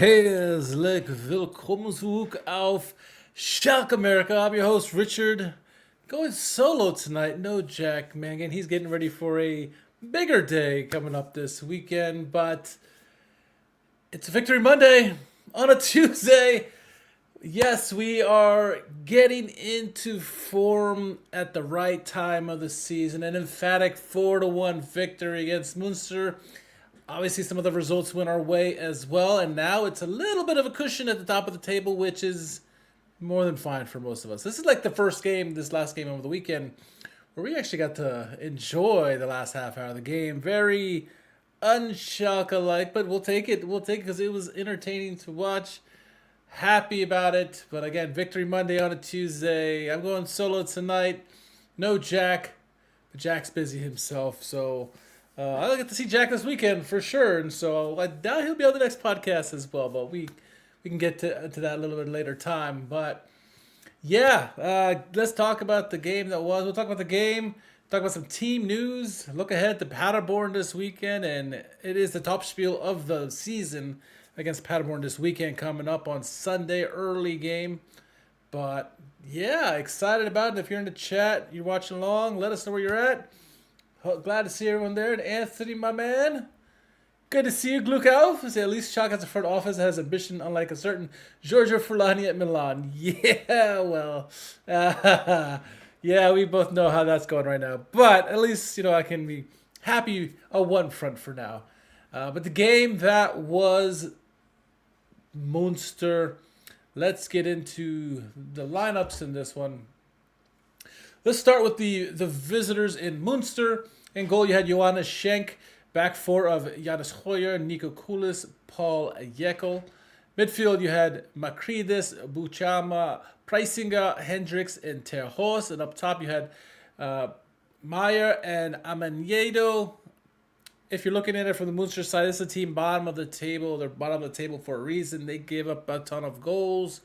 Herzlich willkommen zurück auf SchalkeMerica. I'm your host, Richard. Going solo tonight. No Jack Mangan. He's getting ready for a bigger day coming up this weekend, but it's a Victory Monday on a Tuesday. Yes, we are getting into form at the right time of the season. An emphatic 4-1 victory against Munster. Obviously, some of the results went our way as well, and now it's a little bit of a cushion at the top of the table, which is more than fine for most of us. This is like the first game, this last game over the weekend, where we actually got to enjoy the last half hour of the game. Very un-Schalke-like, but we'll take it. We'll take it because it was entertaining to watch. Happy about it. But again, Victory Monday on a Tuesday. I'm going solo tonight. No Jack. But Jack's busy himself, so I'll get to see Jack this weekend for sure. And so I doubt he'll be on the next podcast as well, but we can get to that a little bit later time. But yeah, let's talk about the game that was. We'll talk about the game, talk about some team news, look ahead to Paderborn this weekend, and it is the top spiel of the season against Paderborn this weekend coming up on Sunday, early game. But yeah, excited about it. If you're in the chat, you're watching along, let us know where you're at. Glad to see everyone there. And Anthony, my man, good to see you. Glukau. At least Schalke has a front office that has ambition, unlike a certain Giorgio Fulani at Milan. Yeah, well, yeah, we both know how that's going right now. But at least, I can be happy on one front for now. But the game that was Munster, let's get into the lineups in this one. Let's start with the visitors in Munster. In goal, you had Johannes Schenk. Back four of Janis Hoyer, Nico Kulis, Paul Jekyll. Midfield, you had Makridis, Buchama, Preisinger, Hendricks, and Terhorst. And up top, you had Meyer and Amaniado. If you're looking at it from the Munster side, this is a team bottom of the table. They're bottom of the table for a reason. They gave up a ton of goals.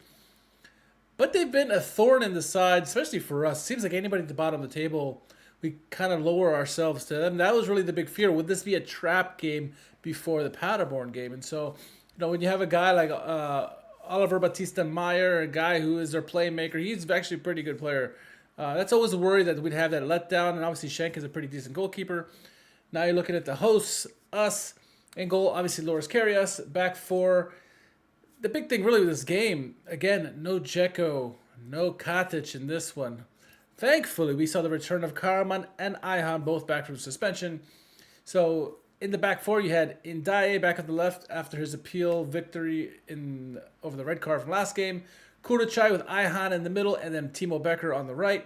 But they've been a thorn in the side, especially for us. Seems like anybody at the bottom of the table, we kind of lower ourselves to them. That was really the big fear. Would this be a trap game before the Paderborn game? And so, when you have a guy like Oliver Batista Meyer, a guy who is their playmaker, he's actually a pretty good player. That's always a worry that we'd have that letdown. And obviously, Schenk is a pretty decent goalkeeper. Now you're looking at the hosts, us, in goal, obviously Loris Karius, back four. The big thing really with this game, again, no Dzeko, no Katic in this one. Thankfully, we saw the return of Karaman and Ayhan both back from suspension. So in the back four, you had Ndaye back on the left after his appeal victory over the red card from last game. Kurachai with Ayhan in the middle, and then Timo Becker on the right.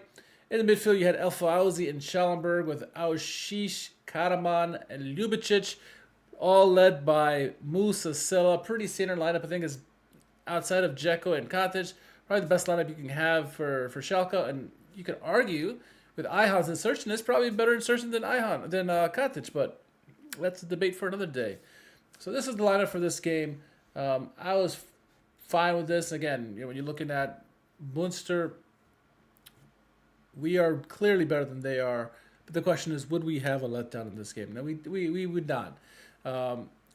In the midfield, you had El Fauzi and Schallenberg with Auschich, Karaman, and Ljubicic, all led by Musa Silla. Pretty standard lineup, I think, is outside of Dzeko and Katic. Probably the best lineup you can have for Schalke. And you could argue with Ayhan's insertion, it's probably a better insertion than Katic, but that's a debate for another day. So this is the lineup for this game. I was fine with this. Again, when you're looking at Munster, we are clearly better than they are. But the question is, would we have a letdown in this game? No, we would not.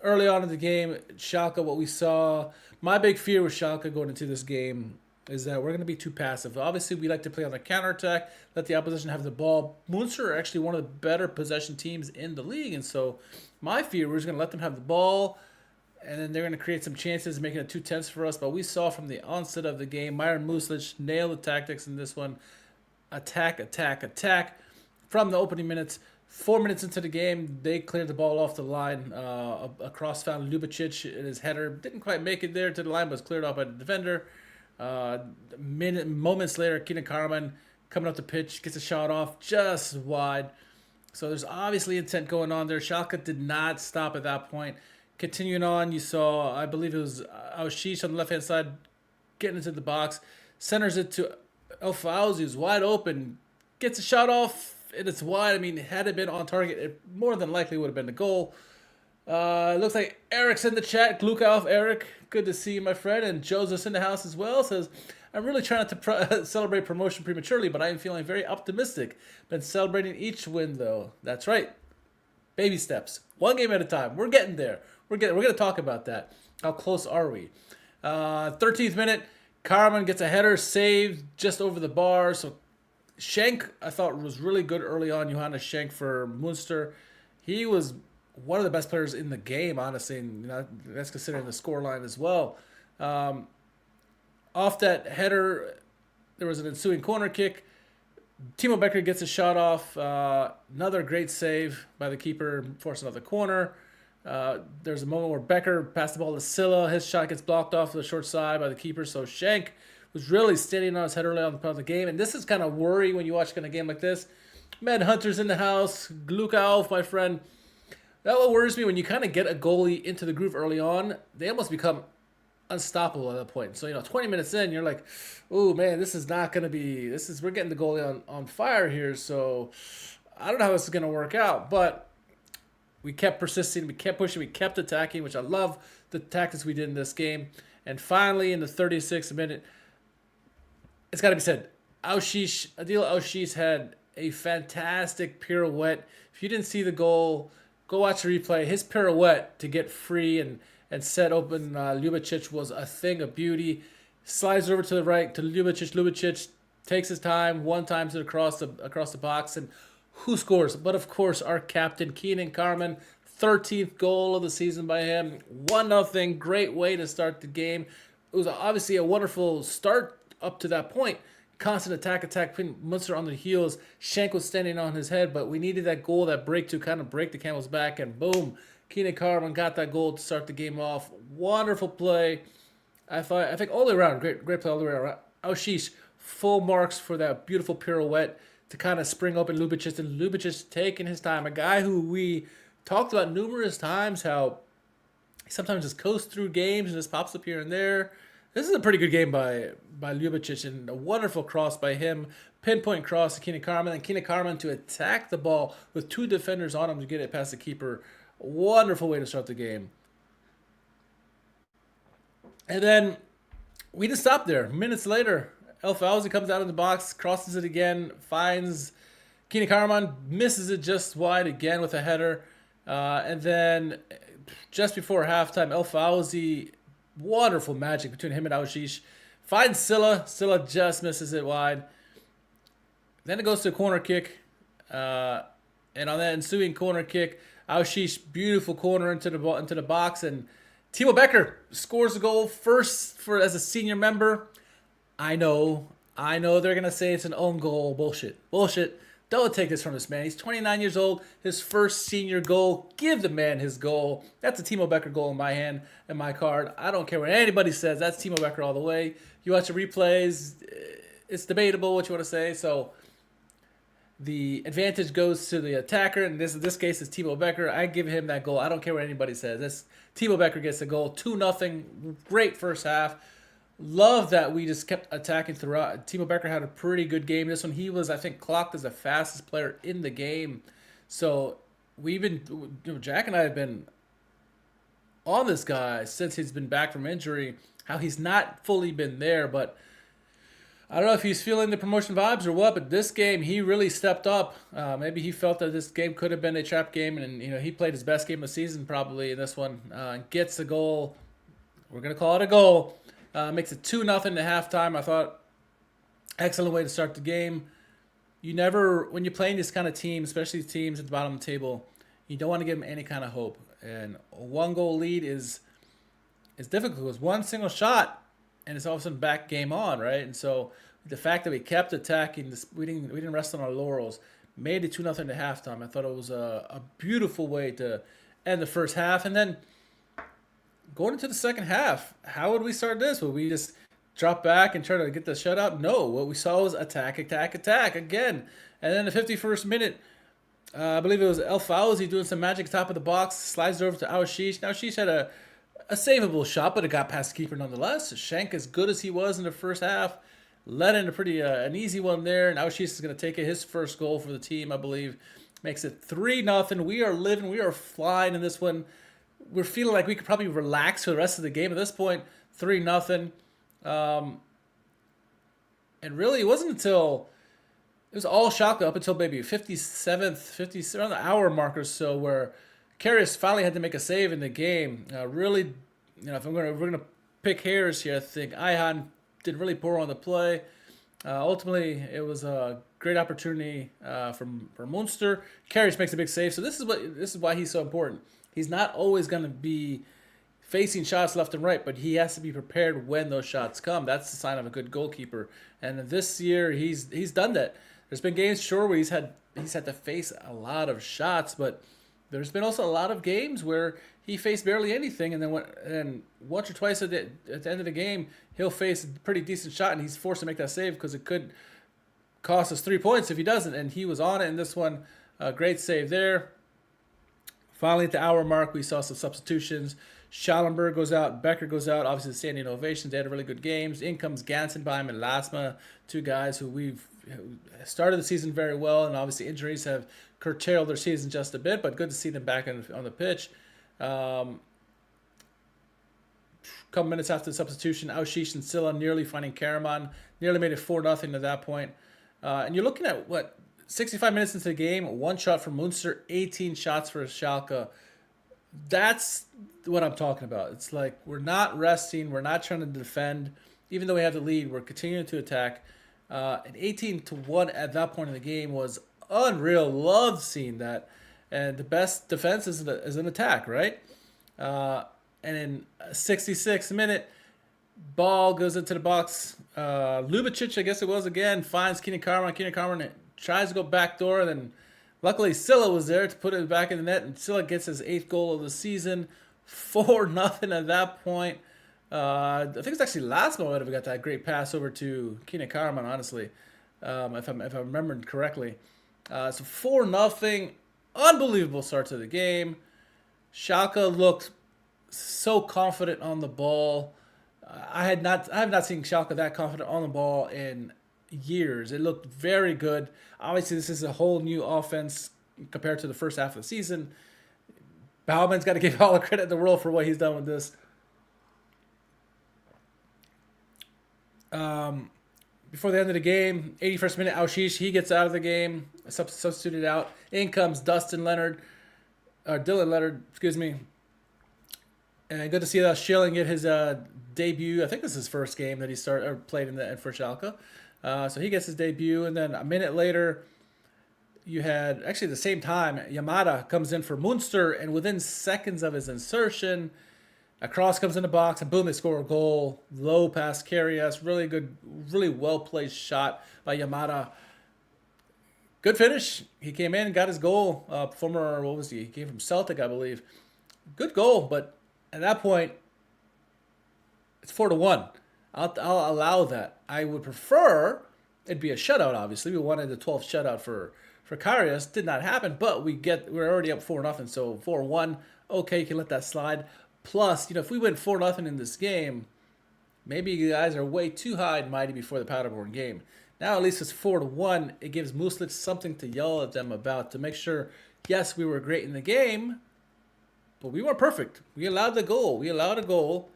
Early on in the game, Schalke, what we saw, my big fear with Schalke going into this game is that we're going to be too passive. Obviously, we like to play on the counterattack, let the opposition have the ball. Munster are actually one of the better possession teams in the league, and so my fear, we're just going to let them have the ball, and then they're going to create some chances, making it too tense for us. But we saw from the onset of the game, Miron Muslić nailed the tactics in this one. Attack, attack, attack. From the opening minutes, 4 minutes into the game, they cleared the ball off the line. A cross found Ljubicic in his header. Didn't quite make it there to the line, but was cleared off by the defender. Moments later, Keenan Karaman coming up the pitch, gets a shot off just wide. So there's obviously intent going on there. Schalke did not stop at that point. Continuing on, you saw, I believe it was Auschich on the left-hand side getting into the box. Centers it to El Fauzi, who's wide open. Gets a shot off. And it's wide. I mean, had it been on target, it more than likely would have been the goal. Looks like Eric's in the chat. Glukau, Eric. Good to see you, my friend. And Joseph's in the house as well. Says, I'm really trying not to celebrate promotion prematurely, but I am feeling very optimistic. Been celebrating each win, though. That's right. Baby steps. One game at a time. We're getting there. we're gonna talk about that. How close are we? 13th minute, Carmen gets a header saved just over the bar. So Schenk, I thought, was really good early on. Johannes Schenk for Munster. He was one of the best players in the game, honestly, and that's considering the scoreline as well. Off that header, there was an ensuing corner kick. Timo Becker gets a shot off. Another great save by the keeper, forcing another corner. There's a moment where Becker passed the ball to Silla. His shot gets blocked off to the short side by the keeper. So Schenk was really standing on his head early on the game. And this is kind of worrying when you watch a game like this. Man Hunter's in the house. Gluck auf, my friend. That what worries me when you kind of get a goalie into the groove early on. They almost become unstoppable at that point. So, 20 minutes in, you're like, oh, man, this is not going to be, we're getting the goalie on fire here. So I don't know how this is going to work out. But we kept persisting, we kept pushing, we kept attacking, which I love the tactics we did in this game. And finally, in the 36th minute, it's got to be said, Adil Aushis had a fantastic pirouette. If you didn't see the goal, go watch the replay. His pirouette to get free and set open Ljubicic was a thing of beauty. Slides over to the right to Ljubicic. Ljubicic takes his time, one times it across the box, and who scores? But of course, our captain, Keenan Carmen, 13th goal of the season by him. 1-0, great way to start the game. It was obviously a wonderful start up to that point. Constant attack, putting Munster on the heels. Schenk was standing on his head, but we needed that goal, that break to kind of break the camel's back, and boom, Keenan Carmen got that goal to start the game off. Wonderful play. I think all the way around, great play all the way around. Aushis, full marks for that beautiful pirouette to kind of spring open Ljubicic, and Ljubicic taking his time. A guy who we talked about numerous times, how he sometimes just coasts through games and just pops up here and there. This is a pretty good game by Ljubicic, and a wonderful cross by him. Pinpoint cross to Keenan Carmen, and Keenan Carmen to attack the ball with two defenders on him to get it past the keeper. Wonderful way to start the game. And then we didn't stop there. Minutes later, El Fauzi comes out of the box, crosses it again, finds Keenan Carmen, misses it just wide again with a header. And then just before halftime, El Fauzi, wonderful magic between him and Aushis, finds Silla. Silla just misses it wide. Then it goes to a corner kick. And on that ensuing corner kick, Aushis, beautiful corner into the box, and Timo Becker scores a goal first as a senior member. I know they're gonna say it's an own goal. Bullshit. Don't take this from this man. He's 29 years old. His first senior goal. Give the man his goal. That's a Timo Becker goal in my hand and my card. I don't care what anybody says. That's Timo Becker all the way. You watch the replays. It's debatable what you want to say. So the advantage goes to the attacker, and in this case is Timo Becker. I give him that goal. I don't care what anybody says. Timo Becker gets the goal. 2-0. Great first half. Love that we just kept attacking throughout. Timo Becker had a pretty good game. This one, he was, I think, clocked as the fastest player in the game. So Jack and I have been on this guy since he's been back from injury. How he's not fully been there, but I don't know if he's feeling the promotion vibes or what, but this game, he really stepped up. Maybe he felt that this game could have been a trap game, and he played his best game of the season probably in this one. Gets the goal. We're going to call it a goal. Makes it 2-0 at halftime. I thought, excellent way to start the game. When you're playing this kind of team, especially teams at the bottom of the table, you don't want to give them any kind of hope. And a one-goal lead is difficult. It's one single shot, and it's all of a sudden back game on, right? And so the fact that we kept attacking, we didn't rest on our laurels, made it 2-0 at halftime. I thought it was a beautiful way to end the first half. And then going into the second half, how would we start this? Would we just drop back and try to get the shutout? No. What we saw was attack again. And then the 51st minute, I believe it was El Fauzi doing some magic top of the box, slides it over to Aushis. Now, Aushis had a savable shot, but it got past the keeper nonetheless. Schenk, as good as he was in the first half, led in a pretty an easy one there. And Aushis is going to take it, his first goal for the team, I believe. Makes it 3-0. We are living. We are flying in this one. We're feeling like we could probably relax for the rest of the game at this point. 3-0. And really, it wasn't until it was all Schalke up until maybe 57th, around the hour mark or so, where Karius finally had to make a save in the game. Really, if we're gonna pick hairs here, I think Ihan did really poor on the play. Ultimately, it was a great opportunity for Munster. Karius makes a big save, so this is why he's so important. He's not always going to be facing shots left and right, but he has to be prepared when those shots come. That's the sign of a good goalkeeper. And this year, he's done that. There's been games, sure, where he's had to face a lot of shots, but there's been also a lot of games where he faced barely anything, and then once or twice at the end of the game, he'll face a pretty decent shot, and he's forced to make that save because it could cost us 3 points if he doesn't. And he was on it in this one. Great save there. Finally, at the hour mark, we saw some substitutions. Schallenberg goes out, Becker goes out. Obviously, the standing ovations. They had really good games. In comes Gansenbeim and Lasma, two guys who started the season very well, and obviously injuries have curtailed their season just a bit, but good to see them back on the pitch. Couple minutes after the substitution, Auschich and Silla nearly finding Karaman, nearly made it 4-0 at that point. And you're looking at, 65 minutes into the game, one shot from Munster, 18 shots for Schalke. That's what I'm talking about. It's like we're not resting, we're not trying to defend. Even though we have the lead, we're continuing to attack. And 18-1 at that point in the game was unreal. Loved seeing that. And the best defense is an attack, right? And in 66th minute, ball goes into the box. Ljubicic, I guess it was again, finds Keenan Carman. Keenan Carman tries to go back door, and then luckily Silla was there to put it back in the net, and Silla gets his 8th goal of the season. 4-0 at that point. I think it's actually Lasmo that got that great pass over to Keenan Carman, honestly, if I remembered correctly. So 4-0, unbelievable start to the game. Schalke looked so confident on the ball. I have not seen Schalke that confident on the ball in years. It looked very good. Obviously, this is a whole new offense compared to the first half of the season. Bauman's got to give all the credit in the world for what he's done with this. Before the end of the game, 81st minute, Auschich, he gets out of the game, substituted out. In comes Dylan Leonard, excuse me. And good to see that Schilling get his debut. I think this is his first game that he played for Schalke. So he gets his debut, and then a minute later, you had, actually at the same time, Yamada comes in for Munster, and within seconds of his insertion, a cross comes in the box, and boom, they score a goal. Low pass Karius, really good, really well-placed shot by Yamada. Good finish. He came in and got his goal. He came from Celtic, I believe. Good goal, but at that point, it's 4-1. I'll allow that. I would prefer it'd be a shutout, obviously. We wanted the 12th shutout for Karius. Did not happen, but we're already up 4-0, so 4-1. Okay, you can let that slide. Plus, if we win 4-0 in this game, maybe you guys are way too high and mighty before the Paderborn game. Now at least it's 4-1. It gives Muslić something to yell at them about to make sure, yes, we were great in the game, but we weren't perfect. We allowed the goal. We allowed a goal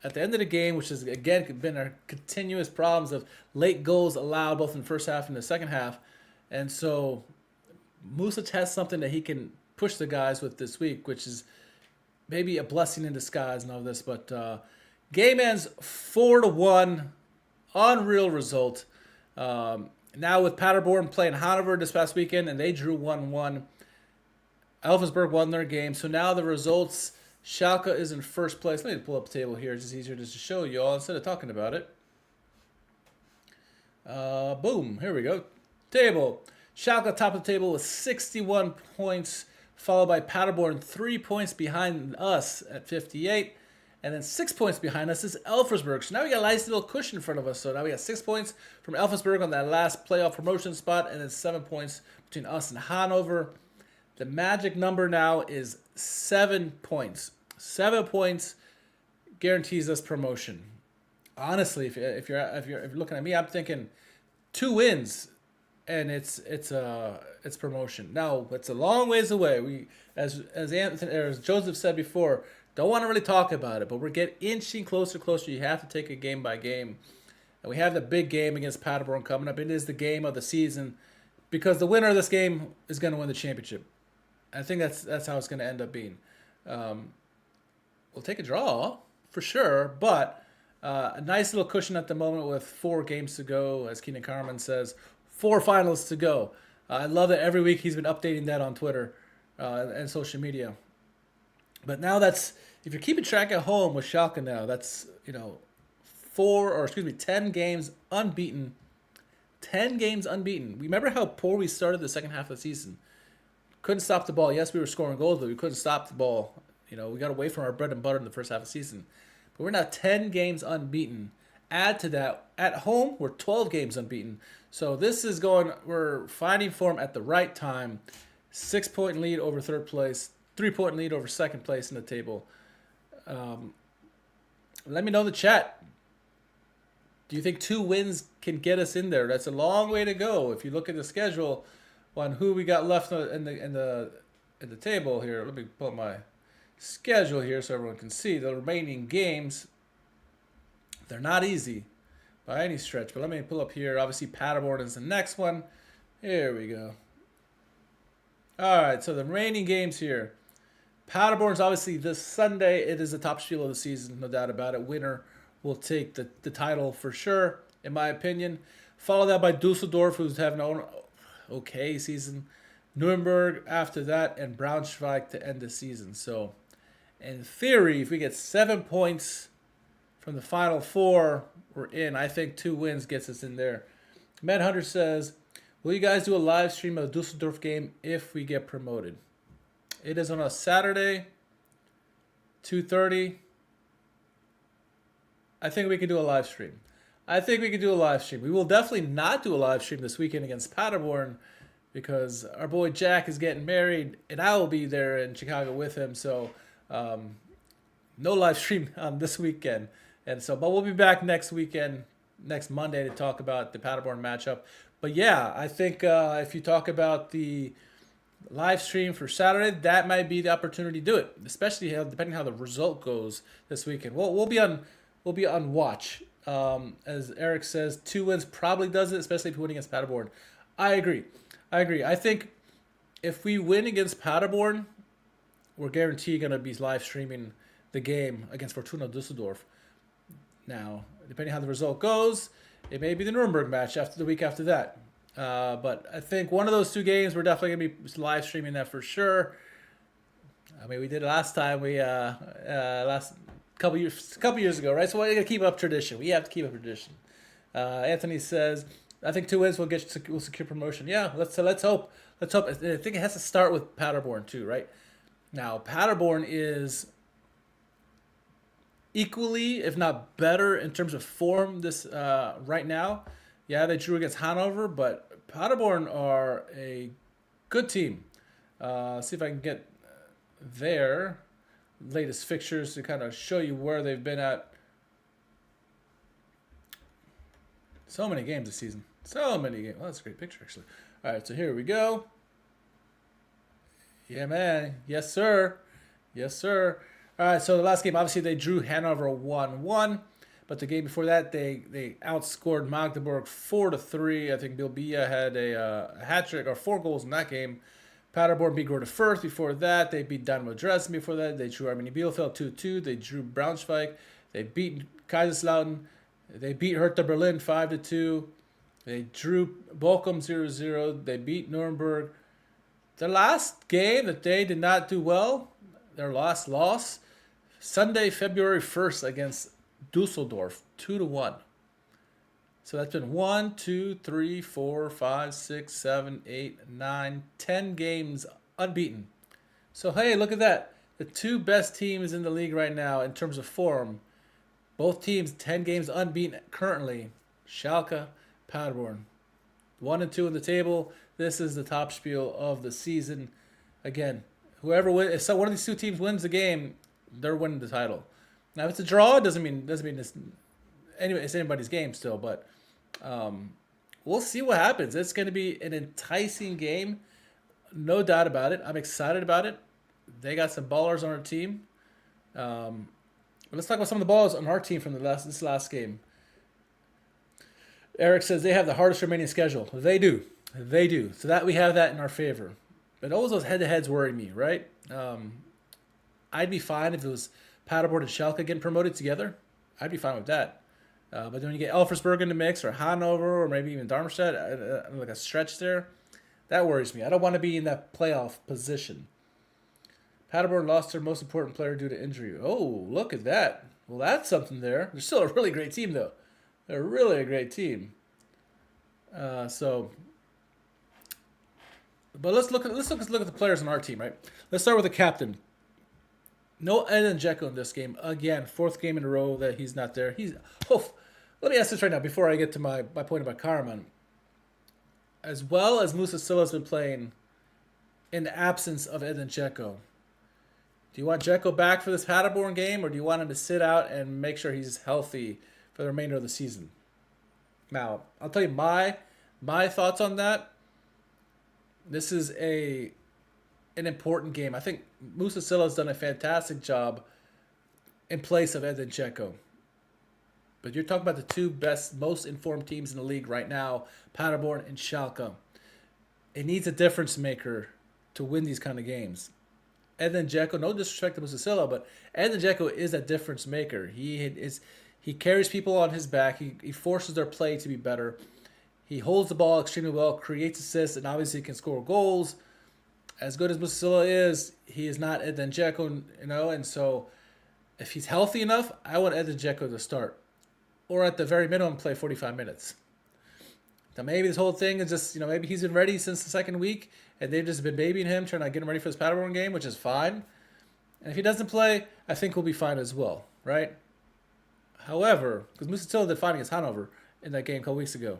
at the end of the game, which has, again, been our continuous problems of late goals allowed both in the first half and the second half. And so Muslić has something that he can push the guys with this week, which is maybe a blessing in disguise and all this. But game ends 4-1. Unreal result. Now with Paderborn playing Hannover this past weekend, and they drew 1-1. Elversberg won their game. So now the results, Schalke is in first place. Let me pull up the table here. It's just easier just to show you all instead of talking about it. Boom. Here we go. Table. Schalke top of the table with 61 points, followed by Paderborn 3 points behind us at 58. And then 6 points behind us is Elversberg. So now we got a nice little cushion in front of us. So now we got 6 points from Elversberg on that last playoff promotion spot, and then 7 points between us and Hanover. The magic number now is 7 points. 7 points guarantees us promotion. Honestly, if you're looking at me, I'm thinking 2 wins, and it's promotion. Now it's a long ways away. We, as Joseph said before, don't want to really talk about it, but we're getting inching closer. You have to take it game by game, and we have the big game against Paderborn coming up. It is the game of the season because the winner of this game is going to win the championship. I think that's how it's going to end up being. We'll take a draw for sure, but a nice little cushion at the moment with 4 games to go, as Keenan Carmen says, 4 finals to go. I love that every week he's been updating that on Twitter and social media. But now if you're keeping track at home with Schalke now, that's 10 games unbeaten. 10 games unbeaten. Remember how poor we started the second half of the season? Couldn't stop the ball. Yes, we were scoring goals, but we couldn't stop the ball. We got away from our bread and butter in the first half of the season. But we're now 10 games unbeaten. Add to that, at home, we're 12 games unbeaten. So we're finding form at the right time. 6-point lead over third place. 3-point lead over second place in the table. Let me know in the chat. Do you think 2 wins can get us in there? That's a long way to go. If you look at the schedule on who we got left in the table here. Let me pull up my schedule here so everyone can see the remaining games. They're not easy by any stretch, but let me pull up here. Obviously, Paderborn is the next one. Here we go. All right, so the remaining games here. Paderborn's obviously this Sunday. It is the top spiel of the season, no doubt about it. Winner will take the title for sure, in my opinion. Followed that by Dusseldorf, who's having an okay season. Nuremberg after that, and Braunschweig to end the season. So, in theory, if we get 7 points from the final 4, we're in. I think 2 wins gets us in there. Med Hunter says, will you guys do a live stream of the Dusseldorf game if we get promoted? It is on a Saturday, 2:30. I think we can do a live stream. We will definitely not do a live stream this weekend against Paderborn because our boy Jack is getting married, and I will be there in Chicago with him. So, no live stream on this weekend. But we'll be back next Monday, to talk about the Paderborn matchup. But yeah, I think if you talk about the live stream for Saturday, that might be the opportunity to do it, especially depending how the result goes this weekend. We'll be on watch. As Eric says, 2 wins probably does it, especially if we win against Paderborn. I agree. I think if we win against Paderborn, we're guaranteed going to be live streaming the game against Fortuna Düsseldorf. Now, depending how the result goes, it may be the Nuremberg match the week after that. But I think one of those 2 games, we're definitely going to be live streaming that for sure. I mean, we did it last time. We last couple years ago, right? So we're going to keep up tradition. We have to keep up tradition. Anthony says, I think 2 wins will secure promotion. Yeah, let's hope. I think it has to start with Paderborn too, right? Now, Paderborn is equally, if not better, in terms of form this right now. Yeah, they drew against Hanover, but Paderborn are a good team. See if I can get their latest fixtures to kind of show you where they've been at. So many games this season. So many games. Well, that's a great picture, actually. All right, so here we go. Yeah, man. Yes, sir. All right, so the last game, obviously, they drew Hanover 1-1. But the game before that, they outscored Magdeburg 4-3. I think Bilbia had a hat trick or 4 goals in that game. Paderborn beat Greuther Fürth before that. They beat Dynamo Dresden before that. They drew Arminia Bielefeld 2-2. They drew Braunschweig. They beat Kaiserslautern. They beat Hertha Berlin 5-2. They drew Bochum 0-0. They beat Nuremberg. Their last game that they did not do well, their last loss, Sunday, February 1st against Dusseldorf, 2-1. So that's been 1, 2, 3, 4, 5, 6, 7, 8, 9, 10 games unbeaten. So, hey, look at that. The 2 best teams in the league right now in terms of form. Both teams 10 games unbeaten currently. Schalke, Paderborn. 1 and 2 in the table. This is the top spiel of the season. Again, whoever wins, if one of these 2 teams wins the game, they're winning the title. Now, if it's a draw, it doesn't mean it's anybody's game still, but we'll see what happens. It's going to be an enticing game, no doubt about it. I'm excited about it. They got some ballers on our team. Let's talk about some of the ballers on our team from this last game. Eric says they have the hardest remaining schedule. They do. So that we have that in our favor. But always those head-to-heads worry me, right? I'd be fine if it was Paderborn and Schalke getting promoted together. I'd be fine with that. But when you get Elversberg in the mix, or Hanover, or maybe even Darmstadt, like a stretch there, that worries me. I don't want to be in that playoff position. Paderborn lost their most important player due to injury. Oh, look at that. Well, that's something there. They're still a really great team, though. They're really a great team. But let's look at the players on our team, right? Let's start with the captain. No Edin Dzeko in this game. Again, 4th game in a row that he's not there. Let me ask this right now before I get to my point about Karaman. As well as Muslić has been playing in the absence of Edin Dzeko, do you want Dzeko back for this Paderborn game, or do you want him to sit out and make sure he's healthy for the remainder of the season? Now, I'll tell you my thoughts on that. This is an important game. I think Muslić has done a fantastic job in place of Edin Dzeko. But you're talking about the two best, most informed teams in the league right now, Paderborn and Schalke. It needs a difference maker to win these kind of games. Edin Dzeko, no disrespect to Muslić, but Edin Dzeko is a difference maker. He carries people on his back. He forces their play to be better. He holds the ball extremely well, creates assists, and obviously can score goals. As good as Muslić is, he is not Edin Dzeko, and so if he's healthy enough, I want Edin Dzeko to start. Or at the very minimum, play 45 minutes. Now maybe this whole thing is just, maybe he's been ready since the second week, and they've just been babying him, trying to get him ready for this Paderborn game, which is fine. And if he doesn't play, I think we'll be fine as well, right? However, because Muslić did fine against Hanover in that game a couple weeks ago.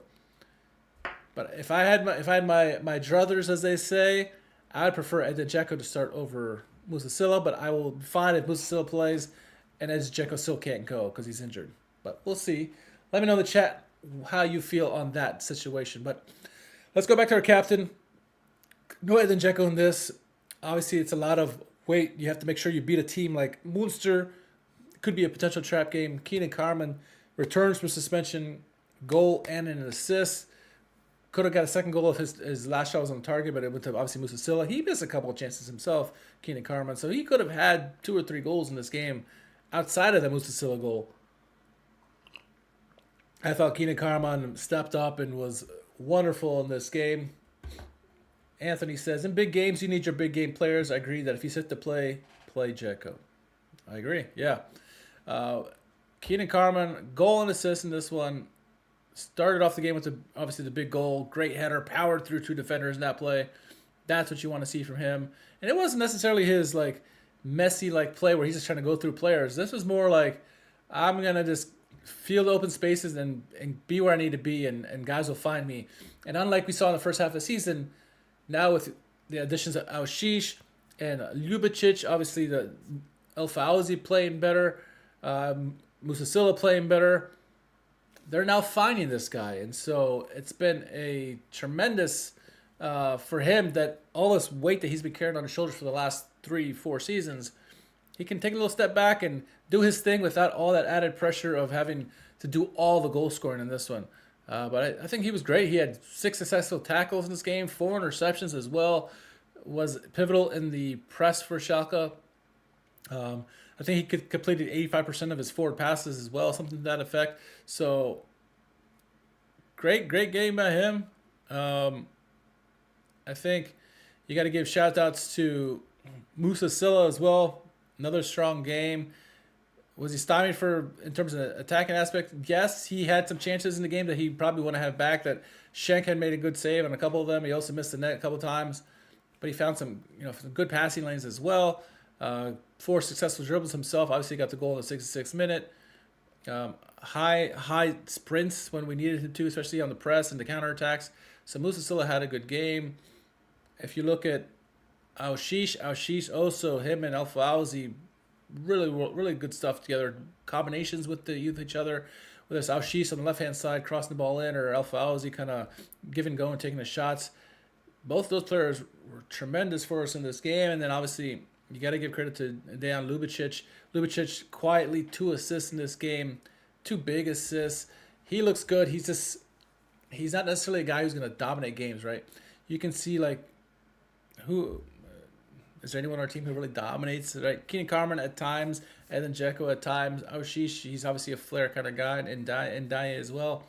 But if I had my druthers, as they say, I'd prefer Edin Dzeko to start over Muslić, but I will be fine if Muslić plays and Edin Dzeko still can't go because he's injured. But we'll see. Let me know in the chat how you feel on that situation. But let's go back to our captain. No Edin Dzeko in this. Obviously, it's a lot of weight. You have to make sure you beat a team like Munster. Could be a potential trap game. Keenan Carman returns from suspension, goal and an assist. Could have got a second goal if his last shot was on target, but it went to obviously Muslić. He missed a couple of chances himself, Keenan Carman. So he could have had 2 or 3 goals in this game outside of the Muslić goal. I thought Keenan Carman stepped up and was wonderful in this game. Anthony says, in big games, you need your big game players. I agree that if he's fit to play Dzeko. I agree, yeah. Keenan Carman, goal and assist in this one. Started off the game with obviously the big goal. Great header, powered through 2 defenders in that play. That's what you want to see from him. And it wasn't necessarily his messy play where he's just trying to go through players. This was more like, I'm going to just field open spaces and be where I need to be, and guys will find me. And unlike we saw in the first half of the season, now with the additions of Aušiš and Ljubicic, obviously the El Fauzi playing better, Muslić playing better, they're now finding this guy. And so it's been a tremendous for him that all this weight that he's been carrying on his shoulders for the last 3-4 seasons, he can take a little step back and do his thing without all that added pressure of having to do all the goal scoring in this one. But I think he was great. He had 6 successful tackles in this game, 4 interceptions as well. Was pivotal in the press for Schalke. I think he completed 85% of his forward passes as well, something to that effect. So great game by him. I think you got to give shout outs to Muslić as well. Another strong game. Was he stymied in terms of the attacking aspect? Yes, he had some chances in the game that he probably want to have back. That Schenk had made a good save on a couple of them. He also missed the net a couple of times, but he found some good passing lanes as well. 4 successful dribbles himself. Obviously, got the goal in the 66th minute. High sprints when we needed him to, especially on the press and the counterattacks. So Muslić had a good game. If you look at Aušiš also, him and El Fauzi, really good stuff together. Combinations with each other. Whether it's Aušiš on the left-hand side crossing the ball in, or El Fauzi kind of giving go and taking the shots. Both those players were tremendous for us in this game. And then obviously you got to give credit to Dejan Ljubicic. Ljubicic quietly 2 assists in this game, 2 big assists. He looks good. He's not necessarily a guy who's going to dominate games, right? You can see who is there anyone on our team who really dominates? Right, Keenan Carmen at times, and then Dzeko at times. Aushish, he's obviously a flair kind of guy, and Dye as well.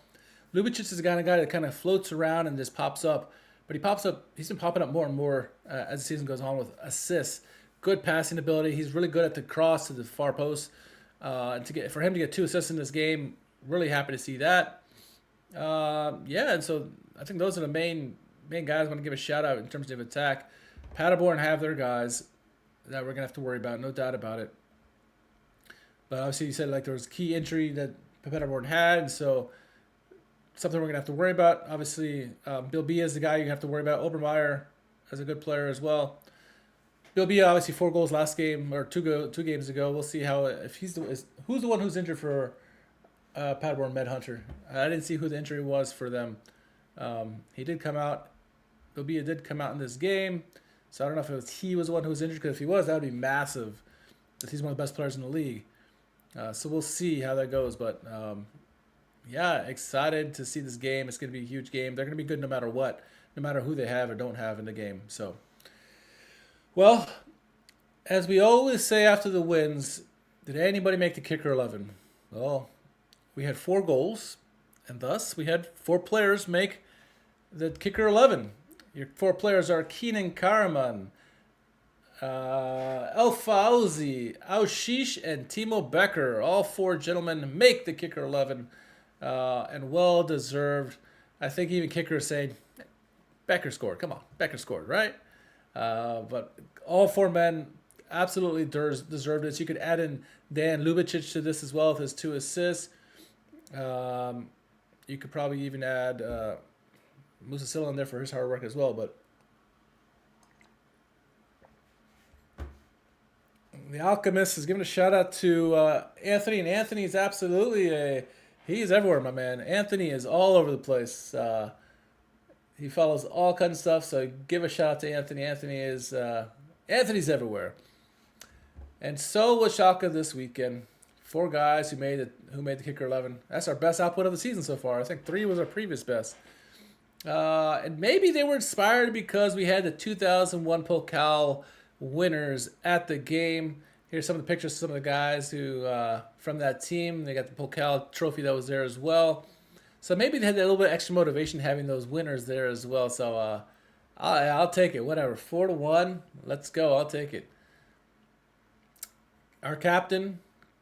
Lubicic is the kind of guy that kind of floats around and just pops up, but he pops up. He's been popping up more and more as the season goes on with assists, good passing ability. He's really good at the cross to the far post. And for him to get 2 assists in this game, really happy to see that. Yeah, and so I think those are the main guys I want to give a shout out in terms of attack. Paderborn have their guys that we're gonna have to worry about, no doubt about it. But obviously, you said like there was key injury that Paderborn had, and so something we're gonna have to worry about. Obviously, Bill B is the guy you have to worry about. Obermeyer is a good player as well. Bill B obviously 4 goals last game or two games ago. We'll see how if who's the one who's injured for Paderborn Medhunter. I didn't see who the injury was for them. He did come out. Bill B did come out in this game. So I don't know if he was the one who was injured, because if he was, that would be massive. Because he's one of the best players in the league. So we'll see how that goes. But yeah, excited to see this game. It's going to be a huge game. They're going to be good no matter what, no matter who they have or don't have in the game. So, well, as we always say after the wins, did anybody make the kicker 11? Well, we had 4 goals, and thus we had 4 players make the kicker 11. Your 4 players are Keenan Karaman, El Fauzi, Aushish, and Timo Becker. All 4 gentlemen make the kicker 11, and well deserved. I think even kicker is saying, Becker scored. Come on, Becker scored, right? But all 4 men absolutely deserved it. So you could add in Dan Lubicic to this as well with his 2 assists. You could probably even add Muslić in there for his hard work as well. But the Alchemist is giving a shout out to Anthony, and Anthony is absolutely he's everywhere, my man. Anthony is all over the place. He follows all kinds of stuff, so give a shout out to Anthony. Anthony's everywhere. And so was Schalke this weekend. 4 guys who made the kicker 11. That's our best output of the season so far. I think 3 was our previous best. And maybe they were inspired because we had the 2001 Pokal winners at the game. Here's some of the pictures of some of the guys who from that team. They got the Pokal trophy that was there as well. So maybe they had a little bit extra motivation having those winners there as well. So I'll take it. Whatever. 4-1. Let's go. I'll take it. Our captain,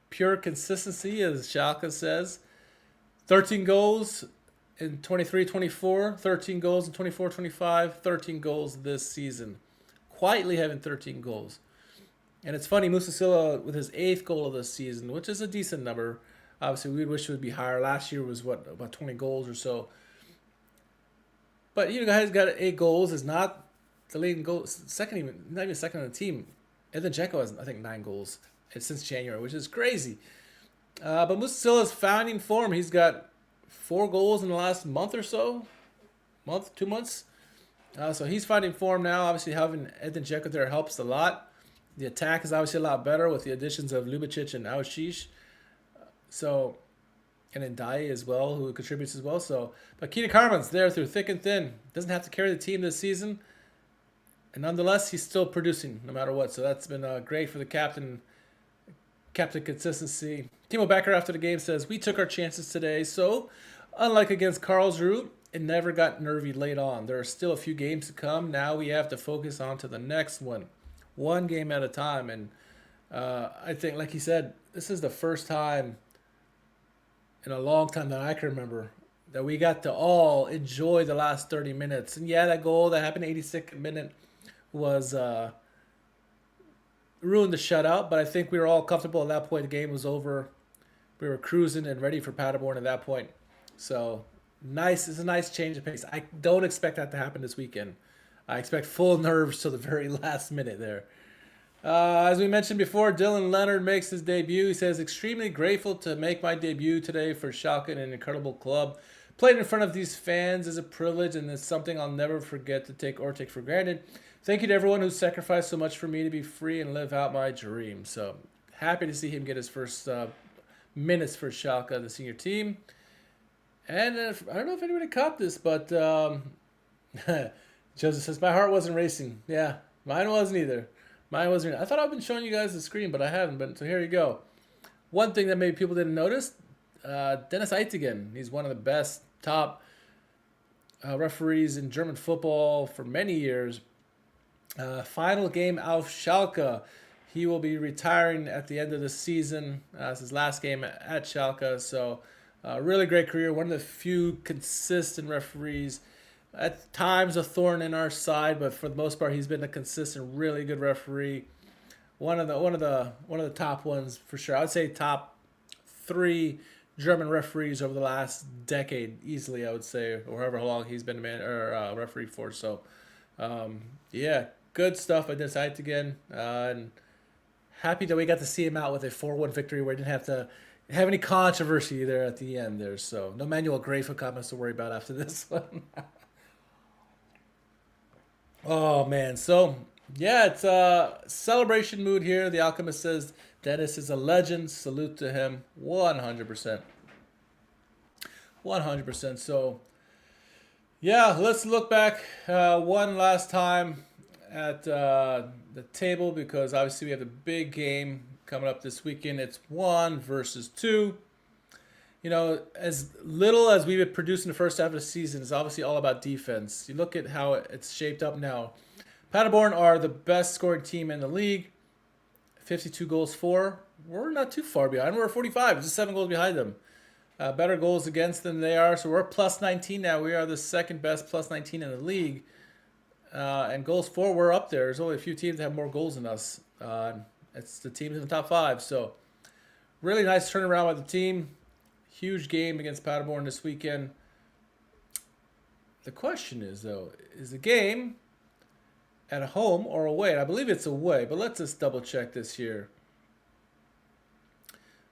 pure consistency, as Schalke says. 13 goals in 23-24, 13 goals in 24-25, 13 goals this season. Quietly having 13 goals. And it's funny, Muslić with his 8th goal of the season, which is a decent number. Obviously, we wish it would be higher. Last year was, about 20 goals or so. But you guys got 8 goals. Is not the leading goal, not even second on the team. And then Dzeko has, I think, 9 goals since January, which is crazy. But Muslić is finding form. He's got 4 goals in the last month or so. 2 months. So he's finding form now. Obviously, having Edin Dzeko there helps a lot. The attack is obviously a lot better with the additions of Lubicic and Aushish. So, and then Dye as well, who contributes as well. So, but Keenan Carmen's there through thick and thin. Doesn't have to carry the team this season. And nonetheless, he's still producing no matter what. So that's been great for the captain consistency. Timo Becker after the game says, "We took our chances today. So, unlike against Karlsruhe, it never got nervy late on. There are still a few games to come. Now we have to focus on to the next one. One game at a time." And I think, like he said, this is the first time in a long time that I can remember that we got to all enjoy the last 30 minutes. And yeah, that goal that happened 86th minute was ruined the shutout, but I think we were all comfortable at that point. The game was over. We were cruising and ready for Paderborn at that point. So nice. It's a nice change of pace. I don't expect that to happen this weekend. I expect full nerves till the very last minute there. As we mentioned before, Dylan Leonard makes his debut. He says, "Extremely grateful to make my debut today for Schalke, an incredible club. Playing in front of these fans is a privilege, and it's something I'll never forget to take for granted. Thank you to everyone who sacrificed so much for me to be free and live out my dream." So happy to see him get his first minutes for Schalke, the senior team. And I don't know if anybody caught this, but Joseph says, my heart wasn't racing. Yeah, mine wasn't either. Mine wasn't. I thought I've been showing you guys the screen, but I haven't. But so here you go. One thing that maybe people didn't notice, Dennis Eitigen. He's one of the best top referees in German football for many years. Final game auf Schalke. He will be retiring at the end of the season. It's his last game at Schalke. So, really great career. One of the few consistent referees. At times a thorn in our side, but for the most part, he's been a consistent, really good referee. One of the top ones for sure. I would say top 3 German referees over the last decade, easily. I would say, or however long he's been a referee for. So, yeah, good stuff. I decided again, and happy that we got to see him out with a 4-1 victory where he didn't have to have any controversy there at the end there. So no Manuel Gräfe comments to worry about after this one. Oh man, so yeah, it's celebration mood here. The Alchemist says Dennis is a legend. Salute to him, 100%, 100%. So yeah, let's look back one last time at the table because obviously we have the big game coming up this weekend. It's 1 versus 2. You know, as little as we've produced in the first half of the season is obviously all about defense. You look at how it's shaped up now. Paderborn are the best scoring team in the league. 52 goals for. We're not too far behind. We're 45. Just 7 goals behind them. Better goals against than they are. So we're plus 19 now. We are the second best plus 19 in the league. And goals for, we're up there. There's only a few teams that have more goals than us. It's the teams in the top 5. So really nice turnaround by the team. Huge game against Paderborn this weekend. The question is, though, is the game at home or away? And I believe it's away, but let's just double check this here.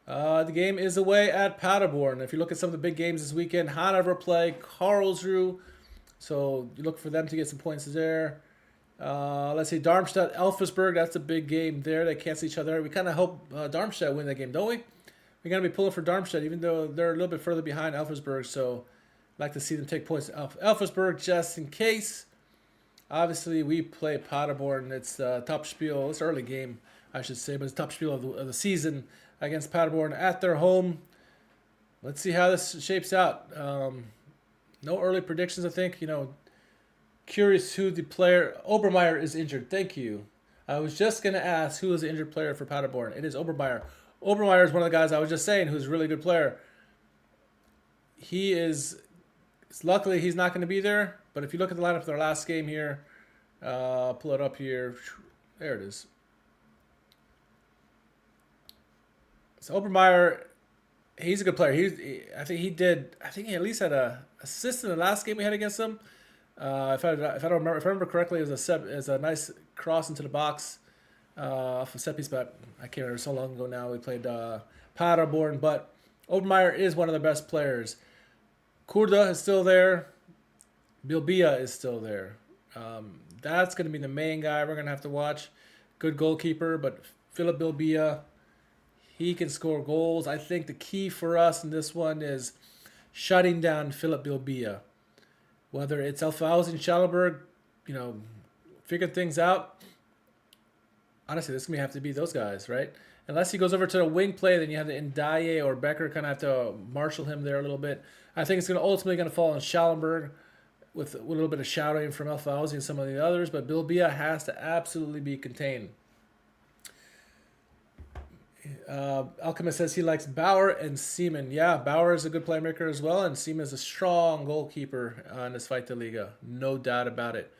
The game is away at Paderborn. If you look at some of the big games this weekend, Hanover play Karlsruhe. So you look for them to get some points there. Let's see, Darmstadt, Elversberg. That's a big game there. They cancel each other. We kind of hope Darmstadt win that game, don't we? We're going to be pulling for Darmstadt, even though they're a little bit further behind Elversberg. So I'd like to see them take points off Elversberg just in case. Obviously, we play Paderborn. It's the top spiel. It's an early game, I should say, but it's the top spiel of the season against Paderborn at their home. Let's see how this shapes out. No early predictions, I think. You know, curious who the player. Obermeier is injured. Thank you. I was just going to ask who is the injured player for Paderborn. It is Obermeier. Obermeier is one of the guys I was just saying who's a really good player. He is, luckily he's not going to be there, but if you look at the lineup for their last game here, pull it up here. There it is. So Obermeier, he's a good player. I think he at least had a assist in the last game we had against him. If I remember correctly, it was a nice cross into the box. Off a set piece, but I can't remember, so long ago now. We played Paderborn, but Obermeier is one of the best players. Kurda is still there. Bilbia is still there. That's going to be the main guy we're going to have to watch. Good goalkeeper, but Philip Bilbia, he can score goals. I think the key for us in this one is shutting down Philip Bilbia. Whether it's Elfhausen, Schallenberg, figuring things out. Honestly, this is going to have to be those guys, right? Unless he goes over to the wing play, then you have the Ndaye or Becker kind of have to marshal him there a little bit. I think it's ultimately going to fall on Schallenberg with a little bit of shouting from Elfhausen and some of the others, but Bilbia has to absolutely be contained. Alchemist says he likes Bauer and Seaman. Yeah, Bauer is a good playmaker as well, and Seaman is a strong goalkeeper in this Fight the Liga. No doubt about it.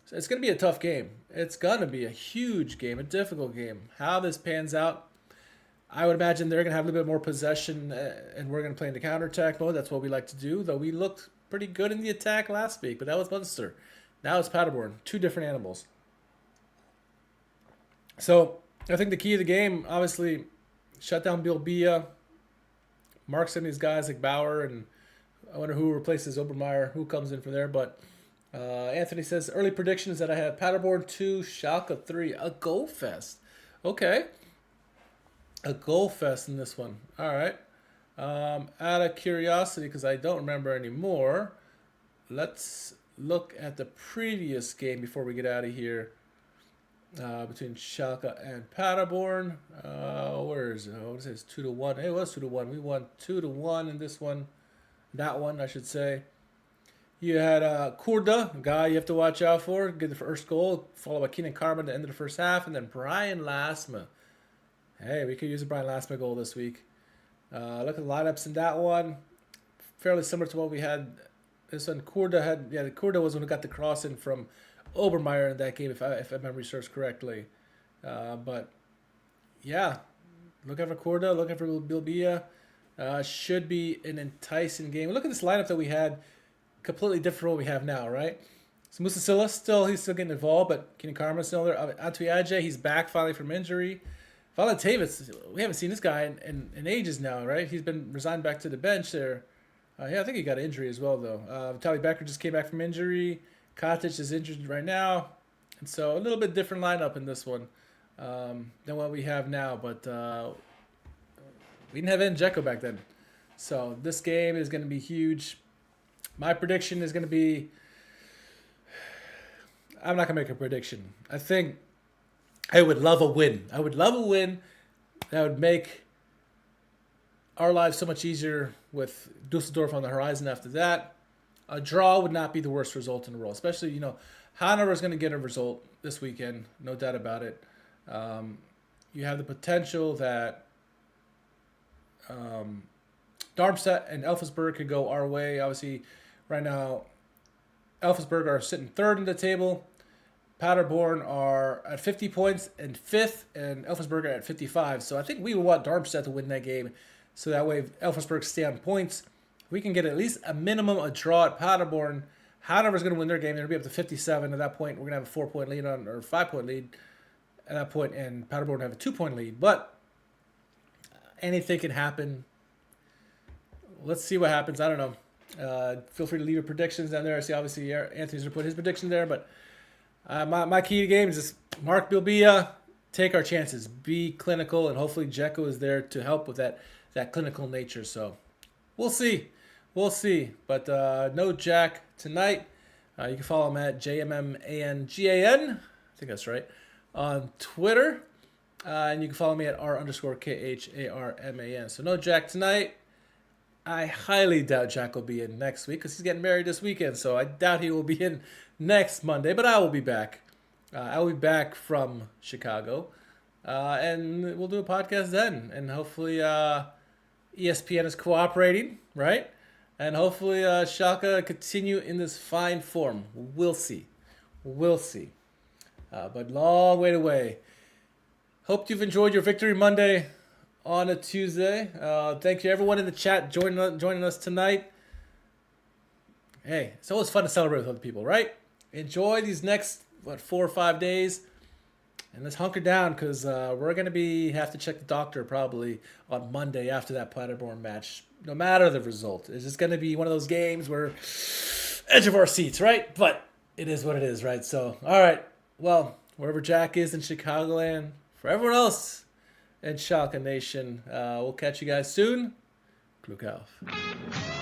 So it's going to be a tough game. It's going to be a huge game, a difficult game. How this pans out, I would imagine they're going to have a little bit more possession, and we're going to play in the counterattack mode. That's what we like to do, though we looked pretty good in the attack last week, but that was Munster. Now it's Paderborn. 2 different animals. So I think the key of the game, obviously, shut down Bilbia, mark some of these guys like Bauer, and I wonder who replaces Obermeier, who comes in from there, but Anthony says, early predictions that I have Paderborn 2, Schalke 3, a goal fest. Okay. A goal fest in this one. All right. Out of curiosity, because I don't remember anymore, let's look at the previous game before we get out of here between Schalke and Paderborn. Where is it? What is it? It's 2-1. It was 2-1. We won 2-1 in this one. That one, I should say. You had Kurda, a guy you have to watch out for, get the first goal, followed by Keenan Carman at the end of the first half, and then Brian Lasma. Hey, we could use a Brian Lasma goal this week. Look at the lineups in that one. Fairly similar to what we had. This one, Kurda was the one who got the cross in from Obermeier in that game, if memory serves correctly. But, yeah, looking for Kurda, looking for Bilbia. Should be an enticing game. Look at this lineup that we had. Completely different from what we have now, right? So Muslić he's still getting involved, but Keenan Carman's still there. Atuaje, he's back finally from injury. Veltins, we haven't seen this guy in ages now, right? He's been resigned back to the bench there. I think he got an injury as well, though. Vitaly Becker just came back from injury. Cottage is injured right now. And so a little bit different lineup in this one than what we have now. But we didn't have Dzeko back then. So this game is going to be huge. My prediction is going to be... I'm not going to make a prediction. I think I would love a win. I would love a win that would make our lives so much easier with Dusseldorf on the horizon after that. A draw would not be the worst result in the world. Especially, Hanover is going to get a result this weekend. No doubt about it. You have the potential that... Darmstadt and Elfsberg could go our way. Obviously, right now, Elfsberg are sitting third in the table. Paderborn are at 50 points and fifth, and Elfsberg are at 55. So I think we would want Darmstadt to win that game. So that way, if Elfsberg stay on points, we can get at least a minimum a draw at Paderborn. Hanover's going to win their game. They're going to be up to 57. At that point, we're going to have a 4-point lead or 5-point lead at that point, and Paderborn have a 2-point lead. But anything can happen. Let's see what happens. I don't know. Feel free to leave your predictions down there. I see obviously Anthony's going to put his prediction there. But my key to game is just mark Bilbia, take our chances, be clinical, and hopefully Dzeko is there to help with that clinical nature. So we'll see. We'll see. But no Jack tonight. You can follow him at JMMANGAN. I think that's right. On Twitter. And you can follow me at R_KHARMAN. So no Jack tonight. I highly doubt Jack will be in next week because he's getting married this weekend. So I doubt he will be in next Monday. But I will be back. I will be back from Chicago. And we'll do a podcast then. And hopefully ESPN is cooperating, right? And hopefully Schalke continue in this fine form. We'll see. We'll see. But long way away. Hope you've enjoyed your Victory Monday on a Tuesday. Thank you everyone in the chat joining us tonight. Hey, it's always fun to celebrate with other people, right? Enjoy these next 4 or 5 days, and let's hunker down because we're gonna have to check the doctor probably on Monday after that Paderborn match. No matter the result, it's just gonna be one of those games where edge of our seats, right? But it is what it is, right? So, all right, well, wherever Jack is in Chicagoland, for everyone else in Schalke Nation, we'll catch you guys soon. Glück auf.